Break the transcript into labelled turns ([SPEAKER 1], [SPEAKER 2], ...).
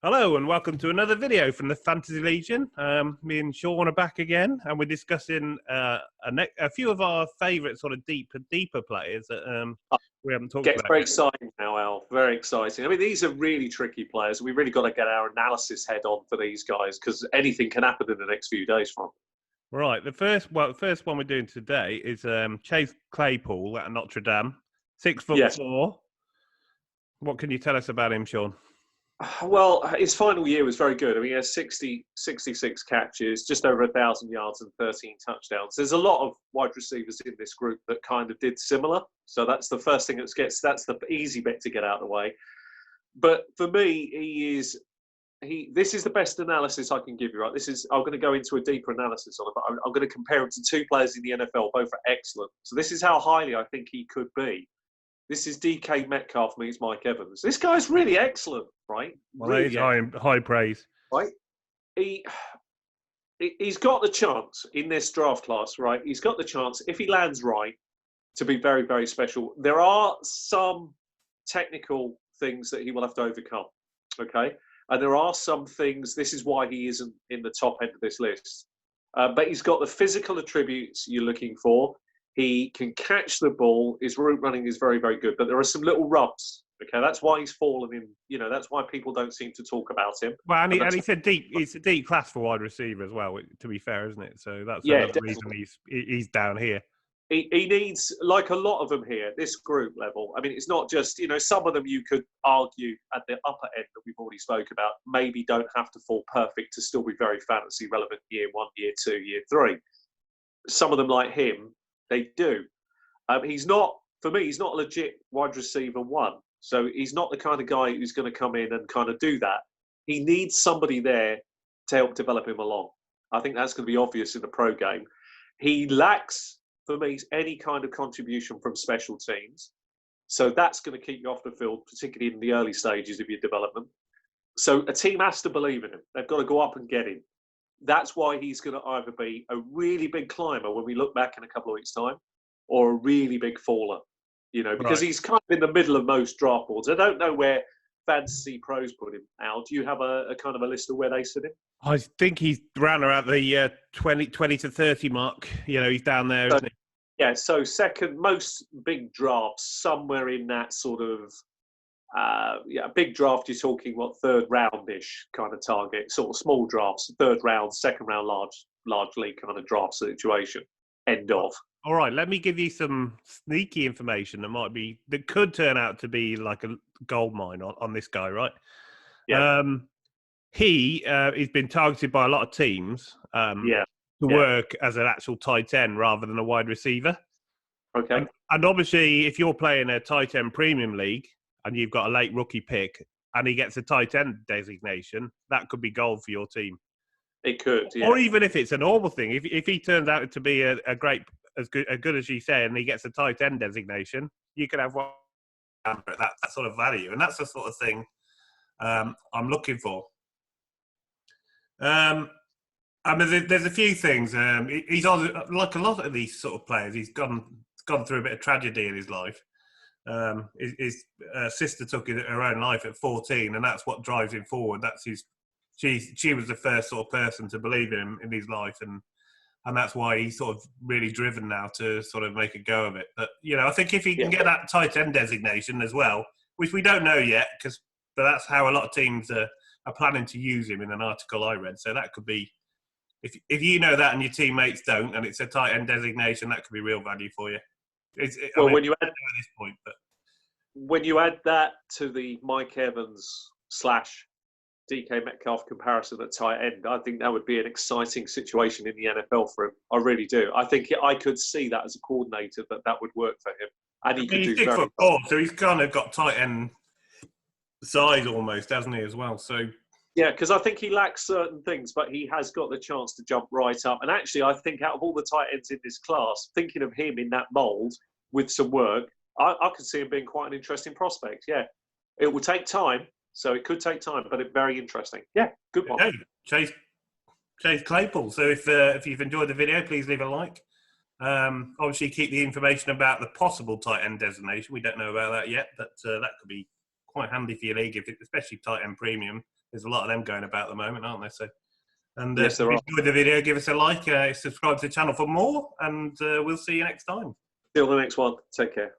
[SPEAKER 1] Hello and welcome to another video from the Fantasy Legion. Me and Sean are back again, and we're discussing a few of our favourite sort of deeper players that we haven't talked
[SPEAKER 2] Gets
[SPEAKER 1] about
[SPEAKER 2] very
[SPEAKER 1] yet.
[SPEAKER 2] exciting now, Al. Very exciting. I mean, these are really tricky players. We've really got to get our analysis head on for these guys because anything can happen in the next few days from them.
[SPEAKER 1] Right, the first one we're doing today is Chase Claypool at Notre Dame, 6'4".
[SPEAKER 2] Yes.
[SPEAKER 1] What can you tell us about him, Sean?
[SPEAKER 2] Well, his final year was very good. I mean, he has 66 catches, just over 1,000 yards and 13 touchdowns. There's a lot of wide receivers in this group that kind of did similar. So that's the first thing that's the easy bit to get out of the way. But for me, this is the best analysis I can give you, right? I'm going to go into a deeper analysis on it, but I'm going to compare him to two players in the NFL. Both are excellent. So this is how highly I think he could be. This is DK Metcalf meets Mike Evans. This guy's really excellent, right?
[SPEAKER 1] Well,
[SPEAKER 2] really
[SPEAKER 1] that is high praise.
[SPEAKER 2] Right? He's got the chance in this draft class, right? He's got the chance, if he lands right, to be very, very special. There are some technical things that he will have to overcome, okay? And there are some things, this is why he isn't in the top end of this list. But he's got the physical attributes you're looking for. He can catch the ball. His route running is very, very good. But there are some little rubs. Okay, that's why he's fallen in. That's why people don't seem to talk about him.
[SPEAKER 1] Well, and he's a deep class for wide receiver as well. To be fair, isn't it? So that's another reason he's down here.
[SPEAKER 2] He needs, like a lot of them here, this group level. I mean, it's not just, some of them you could argue at the upper end that we've already spoke about, maybe don't have to fall perfect to still be very fantasy relevant year 1, year 2, year 3. Some of them like him, they do. He's not a legit wide receiver one. So he's not the kind of guy who's going to come in and kind of do that. He needs somebody there to help develop him along. I think that's going to be obvious in the pro game. He lacks, for me, any kind of contribution from special teams. So that's going to keep you off the field, particularly in the early stages of your development. So a team has to believe in him. They've got to go up and get him. That's why he's going to either be a really big climber when we look back in a couple of weeks' time, or a really big faller, because he's kind of in the middle of most draft boards. I don't know where Fantasy Pros put him, Al. Do you have a kind of a list of where they sit him?
[SPEAKER 1] I think he's around the 20 to 30 mark. He's down there, isn't he?
[SPEAKER 2] Yeah, so second most big drafts, somewhere in that sort of, big draft, you're talking, third round-ish kind of target, sort of small drafts, third round, second round, large league kind of draft situation, end of.
[SPEAKER 1] All right, let me give you some sneaky information that could turn out to be like a gold mine on this guy, right?
[SPEAKER 2] Yeah.
[SPEAKER 1] He's been targeted by a lot of teams to work as an actual tight end rather than a wide receiver.
[SPEAKER 2] Okay.
[SPEAKER 1] And obviously, if you're playing a tight end premium league and you've got a late rookie pick and he gets a tight end designation, that could be gold for your team.
[SPEAKER 2] It could, yeah.
[SPEAKER 1] Or even if it's a normal thing, if he turns out to be a great, as good as you say, and he gets a tight end designation, you could have one at that sort of value, and that's the sort of thing I'm looking for. I mean, there's a few things. He's on, like a lot of these sort of players. He's gone through a bit of tragedy in his life. His sister took her own life at 14, and that's what drives him forward. She was the first sort of person to believe in him in his life, and that's why he's sort of really driven now to sort of make a go of it. But I think if he can get that tight end designation as well, which we don't know yet, but that's how a lot of teams are planning to use him in an article I read. So that could be, if you know that and your teammates don't, and it's a tight end designation, that could be real value for you.
[SPEAKER 2] When you add at this point, but when you add that to the Mike Evans / DK Metcalf comparison at tight end, I think that would be an exciting situation in the NFL for him. I really do. I think I could see that as a coordinator that would work for him, and he could do very well.
[SPEAKER 1] 6'4", so he's kind of got tight end size almost, hasn't he, as well? So
[SPEAKER 2] yeah, because I think he lacks certain things, but he has got the chance to jump right up. And actually, I think out of all the tight ends in this class, thinking of him in that mould with some work, I could see him being quite an interesting prospect. Yeah, it will take time. So it could take time, but it's very interesting. Yeah, good one.
[SPEAKER 1] Okay. Chase Claypool. So if you've enjoyed the video, please leave a like. Obviously, keep the information about the possible tight end designation. We don't know about that yet, but that could be quite handy for your league, especially tight end premium. There's a lot of them going about at the moment, aren't there? So, and
[SPEAKER 2] Yes,
[SPEAKER 1] if
[SPEAKER 2] there
[SPEAKER 1] you
[SPEAKER 2] are.
[SPEAKER 1] enjoyed the video, give us a like, subscribe to the channel for more, and we'll see you next time.
[SPEAKER 2] Till the next one. Take care.